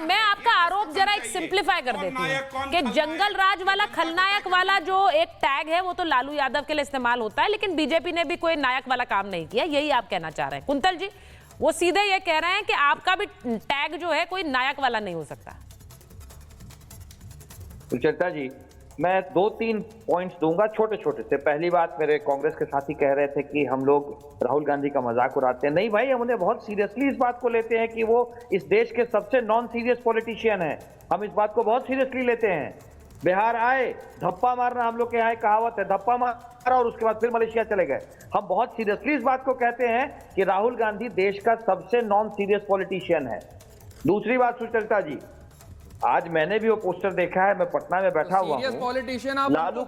मैं आपका आरोप जरा एक सिंप्लीफाई कर देती हूँ कि जंगल राज वाला खलनायक वाला जो एक टैग है वो तो लालू यादव के लिए इस्तेमाल होता है, लेकिन बीजेपी ने भी कोई नायक वाला काम नहीं किया, यही आप कहना चाह रहे हैं। कुंतल जी वो सीधे ये कह रहे हैं कि आपका भी टैग जो है कोई नायक वाला नहीं हो सकता। सुचेता जी, मैं 2-3 पॉइंट्स दूंगा छोटे छोटे से। पहली बात, मेरे कांग्रेस के साथी कह रहे थे कि हम लोग राहुल गांधी का मजाक उड़ाते हैं। नहीं भाई, हम उन्हें बहुत सीरियसली इस बात को लेते हैं कि वो इस देश के सबसे नॉन सीरियस पॉलिटिशियन हैं। हम इस बात को बहुत सीरियसली लेते हैं। बिहार आए, धप्पा मारना, हम लोग के यहाँ कहावत है, धप्पा मारा और उसके बाद फिर मलेशिया चले गए। हम बहुत सीरियसली इस बात को कहते हैं कि राहुल गांधी देश का सबसे नॉन सीरियस पॉलिटिशियन है। दूसरी बात सुचेता जी, आज मैंने भी वो पोस्टर देखा है, मैं पटना में बैठा हुआ हूँ। लालू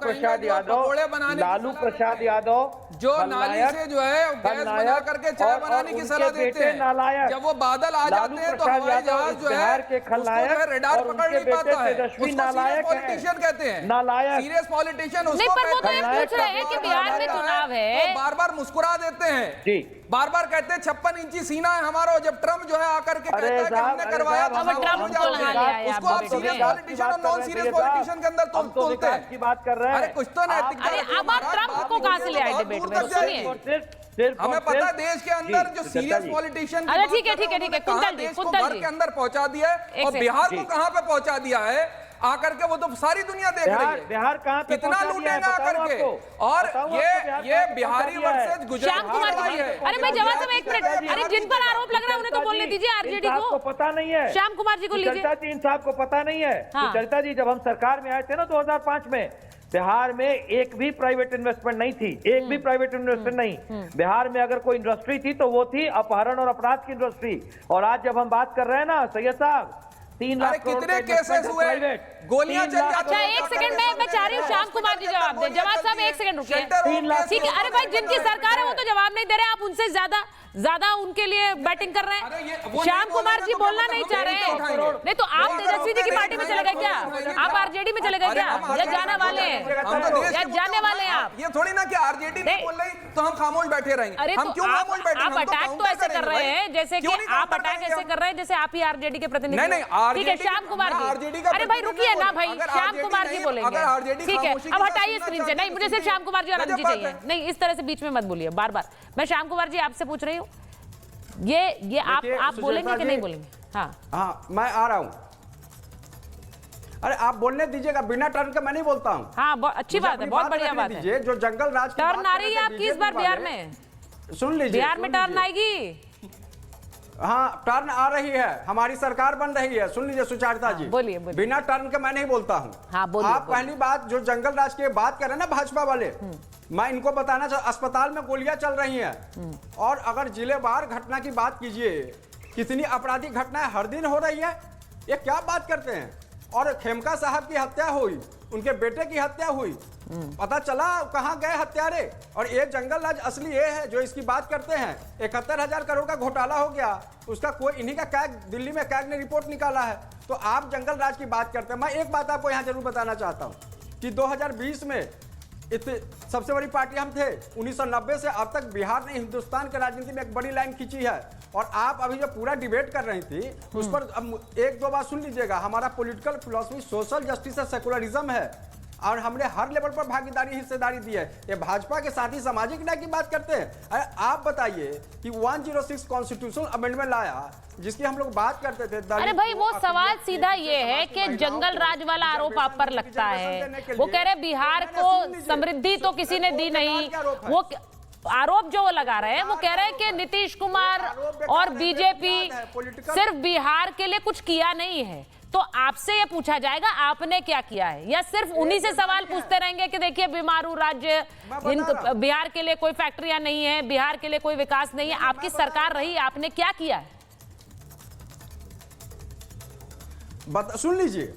प्रसाद यादव जो नाली से जो है गैस बना करके चाय बनाने की सलाह देते हैं, नालायक, जब वो बादल आ जाते हैं तो हवाई जहाज जो है के खलनायक रडार पकड़ नहीं पाता है, उसको नालायक पॉलिटिशियन कहते हैं, नालायक सीरियस पॉलिटिशियन नहीं, पर वो तो ये पूछ रहे हैं कि बिहार में चुनाव है, बार बार मुस्कुरा देते हैं जी, बार बार कहते हैं 56 इंची सीना है हमारा। जब ट्रम्प जो है आकर के कहता है कि हमने करवाया, उसको आप सीरियस पॉलिटिशियन और नॉन सीरियस पॉलिटिशियन के अंदर तोलते हैं की बात कर रहे हैं। अरे कुछ तो नैतिकता। अरे अब आप ट्रम्प को कहां से ले आए डिबेट में? सुनिए, हमें पता है देश के अंदर जो सीरियस पॉलिटिशियन, अरे ठीक है कुंतल जी, घर के अंदर पहुंचा दिया है और बिहार को कहां पे पहुंचा दिया है आकर के, वो तो सारी दुनिया देख रही है। बिहार कहां पे कितना लूटेगा आकर के, और ये बिहारी वर्सेस गुजरात। श्याम कुमार जी, अरे भाई जवाब से एक मिनट, अरे जिन पर आरोप लग रहा है उन्हें तो बोलने दीजिए, आरजेडी को पता नहीं है। श्याम कुमार जी को लीजिए। सुचेता जी, इन साहब को पता नहीं है। सुचेता जी, जब हम सरकार में आए थे ना 2005 में, बिहार में एक भी प्राइवेट इन्वेस्टमेंट नहीं थी, एक भी प्राइवेट इन्वेस्टमेंट नहीं। बिहार में अगर कोई इंडस्ट्री थी तो वो थी अपहरण और अपराध की इंडस्ट्री। और आज जब हम बात कर रहे हैं ना सैयद साहब, 3 लाख कितने केसेस हुए, गोलियां चल जाती। अच्छा एक सेकंड मैं चाह रही हूँ श्याम कुमार जी जवाब दें। जवाब साहब एक सेकंड रुकिए, ठीक है। अरे भाई जिनकी सरकार है वो तो जवाब नहीं दे रहे, आप उनसे ज्यादा उनके लिए बैटिंग कर रहे हैं। श्याम कुमार जी बोलना नहीं चाह रहे हैं, नहीं तो आप तेजस्वी जी की पार्टी में चले गए क्या? आप आरजेडी में चले गए क्या? या जाने वाले हैं, या जाने वाले हैं आप? ये थोड़ी ना कि आरजेडी नहीं बोल रही तो हम खामोश बैठे रहेंगे। अरे हम क्यों खामोश बैठे? आप अटैक तो ऐसे कर रहे हैं जैसे कि आप अटैक ऐसे कर रहे हैं जैसे आप ही आरजेडी के प्रतिनिधि। ठीक है श्याम कुमार जी, अरे भाई रुकिए ना भाई, श्याम कुमार जी बोलेंगे, ठीक है। अब हटाइए स्क्रीन से, नहीं मुझे सिर्फ श्याम कुमार जी और अनंत जी चाहिए, नहीं इस तरह से बीच में मत बोलिए बार बार। मैं श्याम कुमार जी आपसे पूछ रही हूँ, ये आप बोलेंगे कि नहीं बोलेंगे? हाँ मैं आ रहा हूँ। अरे आप बोलने दीजिएगा, बिना टर्न के मैं नहीं बोलता हूँ। हाँ अच्छी बात है, बहुत बढ़िया बात है। जो जंगल राज टर्न आ रही है आपकी इस बार बिहार में, सुन लीजिए, बिहार में टर्न आएगी। हाँ टर्न आ रही है, हमारी सरकार बन रही है। सुन लीजिए सुचारिता जी, बोलिए। बिना टर्न के मैं नहीं बोलता हूँ। हाँ, आप पहली बात जो जंगल राज की बात कर रहे हैं ना भाजपा वाले, मैं इनको बताना चाहता, अस्पताल में गोलियां चल रही हैं और अगर जिलेवार घटना की बात कीजिए, कितनी आपराधिक घटनाएं हर दिन हो रही है, ये क्या बात करते हैं? और खेमका साहब की हत्या हुई, उनके बेटे की हत्या हुई, पता चला कहां गए हत्यारे। और ये जंगल राज असली ये है जो इसकी बात करते हैं। 71,000 करोड़ का घोटाला हो गया, उसका कोई इन्हीं का कैग, दिल्ली में कैग ने रिपोर्ट निकाला है। तो आप जंगल राज की बात करते हैं। मैं एक बात आपको यहां जरूर बताना चाहता हूं कि 2020 में सबसे बड़ी पार्टी हम थे। 1990 से अब तक बिहार ने हिंदुस्तान के राजनीति में एक बड़ी लाइन खींची है। और आप अभी जो पूरा डिबेट कर रही थी उस पर अब एक दो बात सुन लीजिएगा। हमारा पॉलिटिकल फिलॉसफी सोशल जस्टिस और सेकुलरिज्म है और हमने हर लेवल पर भागीदारी हिस्सेदारी दी है। ये भाजपा के साथ ही सामाजिक न्याय की बात करते हैं। अरे आप बताइए कि 106 कॉन्स्टिट्यूशनल अमेंडमेंट लाया जिसकी हम लोग बात करते थे। अरे भाई वो सवाल सीधा ये है कि जंगल राज वाला आरोप आप पर लगता है। वो कह रहे बिहार को समृद्धि तो किसी ने दी नहीं। वो आरोप जो वो लगा रहे हैं, वो कह रहे हैं कि नीतीश कुमार और बीजेपी सिर्फ बिहार के लिए कुछ किया नहीं है। तो आपसे ये पूछा जाएगा आपने क्या किया है, या सिर्फ उन्हीं से सवाल पूछते रहेंगे कि देखिए बीमारू राज्य, बिहार के लिए कोई फैक्ट्रियां नहीं है, बिहार के लिए कोई विकास नहीं है। आपकी सरकार रही, आपने क्या किया है? सुन लीजिए,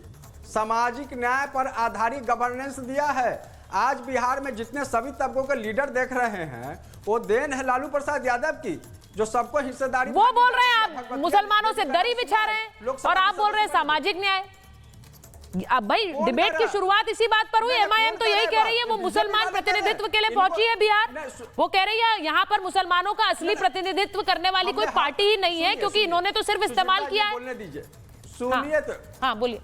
सामाजिक न्याय पर आधारित गवर्नेंस दिया है। आज बिहार में जितने सभी तबकों के लीडर देख रहे हैं वो देन है लालू प्रसाद यादव की, जो सबको हिस्सेदारी। वो बोल रहे हैं आप मुसलमानों से दरी बिछा रहे हैं और आप बोल रहे हैं सामाजिक न्याय। अब भाई डिबेट की शुरुआत इसी बात पर हुई। एमआईएम तो यही कह रही है वो मुसलमान प्रतिनिधित्व के लिए पहुंची है बिहार। वो कह रही है यहाँ पर मुसलमानों का असली प्रतिनिधित्व करने वाली कोई पार्टी ही नहीं है, क्योंकि इन्होंने तो सिर्फ इस्तेमाल किया है। सुनिए तो, हाँ बोलिए।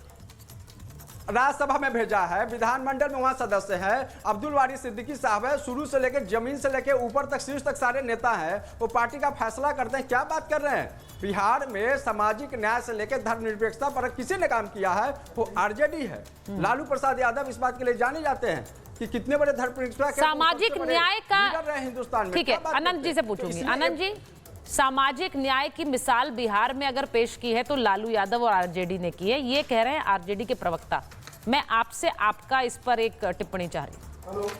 राज्यसभा में भेजा है, विधानमंडल में वहां सदस्य है, अब्दुल वारी सिद्दीकी साहब है, शुरू से लेकर जमीन से लेकर ऊपर तक शीर्ष तक सारे नेता हैं, वो पार्टी का फैसला करते हैं। क्या बात कर रहे हैं? बिहार में सामाजिक न्याय से लेकर धर्मनिरपेक्षता पर किसी ने काम किया है वो आरजेडी है। लालू प्रसाद यादव इस बात के लिए जाने जाते हैं कि कितने बड़े धर्मनिरपेक्षता के सामाजिक न्याय का रहे हिंदुस्तान में। ठीक है, अनंत जी से पूछूंगी। अनंत जी, सामाजिक न्याय की मिसाल बिहार में अगर पेश की है तो लालू यादव और आरजेडी ने की है, ये कह रहे हैं आरजेडी के प्रवक्ता। मैं आपसे आपका इस पर एक टिप्पणी चाह रही हूँ।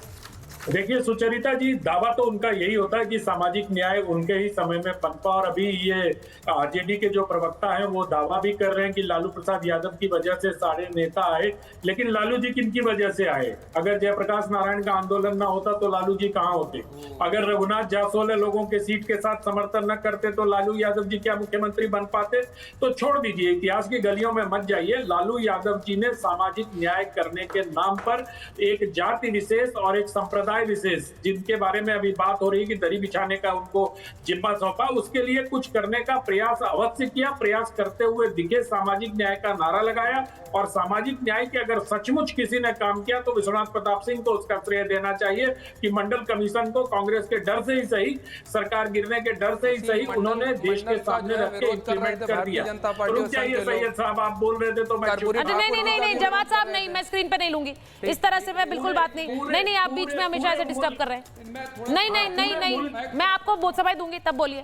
देखिए सुचरिता जी, दावा तो उनका यही होता है कि सामाजिक न्याय उनके ही समय में पनपा, और अभी ये आरजेडी के जो प्रवक्ता हैं वो दावा भी कर रहे हैं कि लालू प्रसाद यादव की वजह से सारे नेता आए। लेकिन लालू जी किनकी वजह से आए? अगर जयप्रकाश नारायण का आंदोलन ना होता तो लालू जी कहाँ होते? अगर रघुनाथ जासोले लोगों के सीट के साथ समर्थन न करते तो लालू यादव जी क्या मुख्यमंत्री बन पाते? तो छोड़ दीजिए, इतिहास की गलियों में मत जाइए। लालू यादव जी ने सामाजिक न्याय करने के नाम पर एक जाति विशेष और एक संप्रदाय विशेष, जिनके बारे में अभी बात हो रही है कि दरी बिछाने का उनको जिम्मा सौंपा, उसके लिए कुछ करने का प्रयास अवश्य किया। प्रयास करते हुए दिखे, सामाजिक न्याय का नारा लगाया, और सामाजिक न्याय के अगर सचमुच किसी ने काम किया तो विश्वनाथ प्रताप सिंह को उसका श्रेय देना चाहिए कि मंडल कमीशन को कांग्रेस के डर से ही सही, सरकार गिरने के डर से ही सही, उन्होंने देश के सामने रख के इम्प्लीमेंट कर दिया। रुक जाइए सैयद साहब, आप बोल रहे थे तो मैं नहीं, जवाब साहब नहीं, मैं स्क्रीन पे नहीं लूंगी। इस तरह से मैं बिल्कुल बात नहीं, आप बीच में हमेशा ऐसे डिस्टर्ब कर रहे हैं। नहीं, मैं आपको बहुत समय दूंगी, तब बोलिए।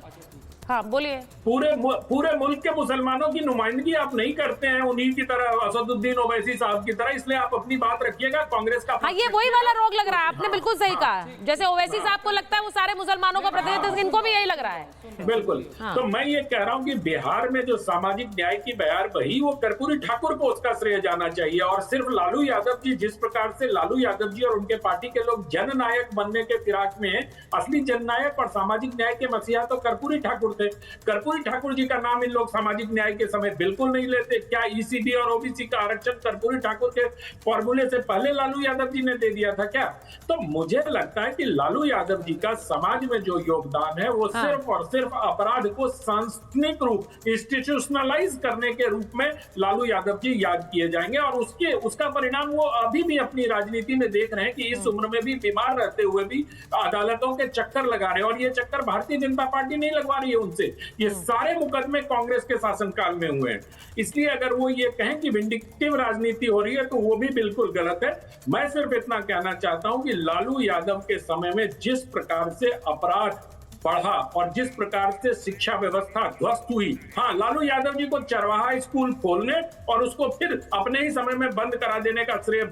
हाँ बोलिए। पूरे मुल्क के मुसलमानों की नुमाइंदगी आप नहीं करते हैं उन्हीं की तरह, असदुद्दीन ओवैसी साहब की तरह, इसलिए आप अपनी बात रखिएगा। कांग्रेस का हाँ, ये वही वाला रोग लग रहा है, आपने बिल्कुल सही कहा। जैसे ओवैसी साहब को लगता है वो सारे मुसलमानों का प्रतिनिधित्व, इनको भी यही लग रहा है। बिल्कुल। तो मैं ये कह रहा हूँ कि बिहार में जो सामाजिक न्याय की बयार बही, वो कर्पूरी ठाकुर को उसका श्रेय जाना चाहिए। और सिर्फ लालू यादव जी, जिस प्रकार से लालू यादव जी और उनके पार्टी के लोग जननायक बनने के फिराक में, असली जननायक और सामाजिक न्याय के मसीहा तो कर्पूरी ठाकुर थे। कर्पूरी ठाकुर जी का नाम इन लोग सामाजिक न्याय के समय बिल्कुल नहीं लेते। क्या ईसीबी और ओबीसी का आरक्षण कर्पूरी ठाकुर के फॉर्मूले से पहले लालू यादव जी ने दे दिया था क्या? तो मुझे लगता है कि लालू यादव जी का समाज में जो योगदान है वो सिर्फ और सिर्फ अपराध को सांस्कृतिक रूप, इंस्टीट्यूशनलाइज करने के रूप में लालू यादव जी याद किए जाएंगे। और उसका परिणाम वो अभी भी अपनी राजनीति में देख रहे हैं कि इस उम्र में भी बीमार रहते हुए भी अदालतों के चक्कर लगा रहे हैं। और ये चक्कर भारतीय जनता पार्टी नहीं लगवा रही है उनसे, ये सारे मुकदमे कांग्रेस के शासनकाल में हुए हैं। इसलिए अगर वो ये कहें कि विंडिकेटिव राजनीति हो रही है तो वो भी बिल्कुल गलत है। मैं सिर्फ इतना कहना चाहता हूं कि लालू यादव के समय में जिस प्रकार से अपराध बढ़ा और जिस प्रकार से शिक्षा व्यवस्था ध्वस्त हुई, हाँ, लालू यादव जी को चरवाहा स्कूल खोलने और उसको फिर अपने ही समय में बंद करा देने का श्रेय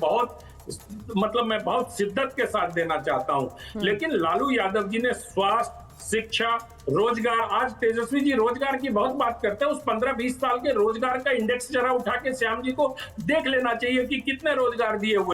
मैं बहुत शिद्दत के साथ देना चाहता हूं। लेकिन लालू यादव जी ने स्वास्थ्य, शिक्षा, रोजगार, आज तेजस्वी जी रोजगार की बहुत बात करते हैं, उस 15-20 साल के रोजगार का इंडेक्स जरा उठा के श्याम जी को देख लेना चाहिए कि कितने रोजगार दिए हुए।